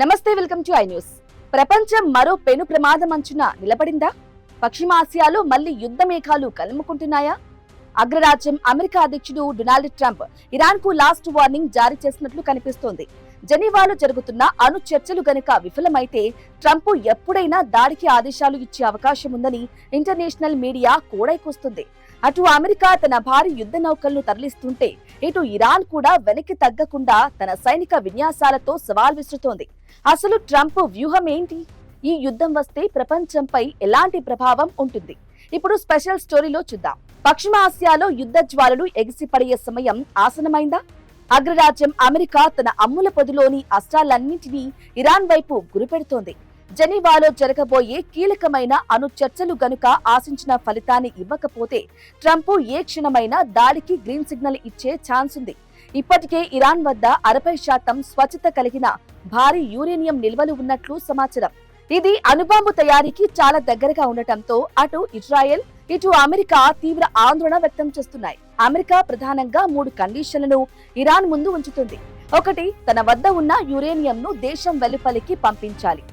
నమస్తే, welcome to I news. ప్రపంచం మరో పెను ప్రమాదం అంచున నిలబడిందా? పశ్చిమాసియాలో మళ్లీ యుద్ధ మేఘాలు కలుముకుంటున్నాయా? అగ్రరాజ్యం అమెరికా అధ్యక్షుడు డొనాల్డ్ ట్రంప్ ఇరాన్ కు లాస్ట్ వార్నింగ్ జారీ చేసినట్లు కనిపిస్తోంది. జెనీవాలో జరుగుతున్న అణు చర్చలు గనుక విఫలమైతే ట్రంప్ ఎప్పుడైనా దాడికి ఆదేశాలు ఇచ్చే అవకాశం ఉందని ఇంటర్నేషనల్ మీడియా కోడైకొస్తుంది. అటు అమెరికా తన భారీ యుద్ధ నౌకలను తరలిస్తుంటే ఇటు ఇరాన్ కూడా వెనక్కి తగ్గకుండా తన సైనిక విన్యాసాలతో సవాల్ విసురుతోంది. అసలు ట్రంప్ వ్యూహం ఏంటి? ఈ యుద్ధం వస్తే ప్రపంచంపై ఎలాంటి ప్రభావం ఉంటుంది? ఇప్పుడు స్పెషల్ స్టోరీలో చూద్దాం. పశ్చిమ ఆసియాలో యుద్ధ జ్వాలలు ఎగిసిపడే సమయం ఆసనమైందా? అగ్రరాజ్యం అమెరికా తన అమ్ముల పొదిలోని అస్త్రాలన్నింటినీ ఇరాన్ వైపు గురిపెడుతోంది. జెనీవాలో జరగబోయే కీలకమైన అణు చర్చలు గనుక ఆశించిన ఫలితాన్ని ఇవ్వకపోతే ట్రంప్ ఏ క్షణమైనా దాడికి గ్రీన్ సిగ్నల్ ఇచ్చే ఛాన్స్ ఉంది. ఇప్పటికే ఇరాన్ వద్ద 60% స్వచ్ఛత కలిగిన భారీ యురేనియం నిల్వలు ఉన్నట్లు సమాచారం. ఇది అణుబాంబు తయారీకి చాలా దగ్గరగా ఉండటంతో అటు ఇజ్రాయెల్ ఇటు అమెరికా తీవ్ర ఆందోళన వ్యక్తం చేస్తున్నాయి. అమెరికా ప్రధానంగా 3 కండిషన్లను ఇరాన్ ముందు ఉంచుతుంది. 1, తన వద్ద ఉన్న యురేనియంను దేశం వెలుపలికి పంపించాలి.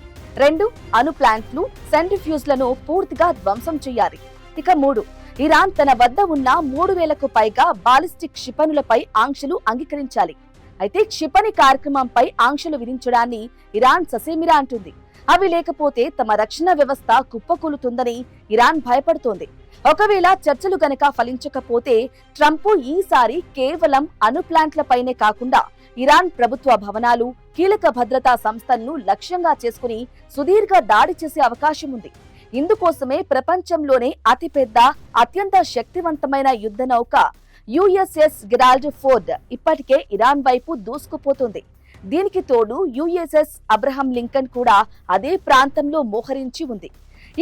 2, అణు ప్లాంట్లు, సెంట్రిఫ్యూజ్లను పూర్తిగా ధ్వంసం చేయాలి. ఇక 3, ఇరాన్ తన వద్ద ఉన్న 3000కు పైగా బాలిస్టిక్ క్షిపణులపై ఆంక్షలు అంగీకరించాలి. అయితే క్షిపణి కార్యక్రమంపై ఆంక్షలు విధించడాన్ని ఇరాన్ ససేమిరా అంటుంది. అవి లేకపోతే తమ రక్షణ వ్యవస్థ కుప్పకూలుతుందని ఇరాన్ భయపడుతోంది. ఒకవేళ చర్చలు గనక ఫలించకపోతే ట్రంప్ ఈసారి కేవలం అణు ప్లాంట్లపైనే కాకుండా ఇరాన్ ప్రభుత్వ భవనాలు, కీలక భద్రతా సంస్థలను లక్ష్యంగా చేసుకుని సుదీర్ఘ దాడి చేసే అవకాశం ఉంది. ఇందుకోసమే ప్రపంచంలోనే అతిపెద్ద, అత్యంత శక్తివంతమైన యుద్ధ నౌక యుఎస్ఎస్ గెరాల్డ్ ఫోర్డ్ ఇప్పటికే ఇరాన్ వైపు దూసుకుపోతుంది. దీనికి తోడు యుఎస్ఎస్ అబ్రహం లింకన్ కూడా అదే ప్రాంతంలో మోహరించి ఉంది.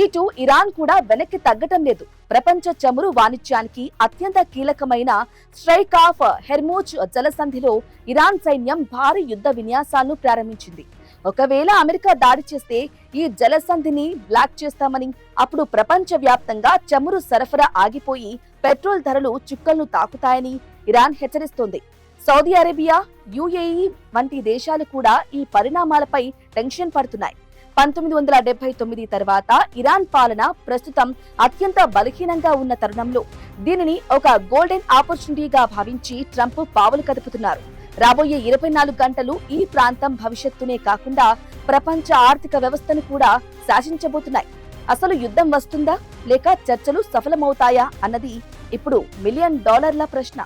ఇటు ఇరాన్ కూడా వెనక్కి తగ్గటం లేదు. ప్రపంచ చమురు వాణిజ్యానికి అత్యంత కీలకమైన స్ట్రైక్ ఆఫ్ హెర్మోజ్ జలసంధిలో ఇరాన్ సైన్యం భారీ యుద్ధ విన్యాసాలను ప్రారంభించింది. ఒకవేళ అమెరికా దాడి చేస్తే ఈ జలసంధిని బ్లాక్ చేస్తామని, అప్పుడు ప్రపంచ వ్యాప్తంగా చమురు సరఫరా ఆగిపోయి పెట్రోల్ ధరలు చుక్కలను తాకుతాయని ఇరాన్ హెచ్చరిస్తోంది. సౌదీ అరేబియా, యుఏఈ వంటి దేశాలు కూడా ఈ పరిణామాలపై టెన్షన్ పడుతున్నాయి. 1979 తర్వాత ఇరాన్ పాలన ప్రస్తుతం అత్యంత బలహీనంగా ఉన్న తరుణంలో దీనిని ఒక గోల్డెన్ ఆపర్చునిటీగా భావించి ట్రంప్ పావులు కదుపుతున్నారు. రాబోయే 24 గంటలు ఈ ప్రాంతం భవిష్యత్తునే కాకుండా ప్రపంచ ఆర్థిక వ్యవస్థను కూడా శాసించబోతున్నాయి. అసలు యుద్ధం వస్తుందా లేక చర్చలు సఫలమవుతాయా అన్నది ఇప్పుడు $1 మిలియన్ ప్రశ్న.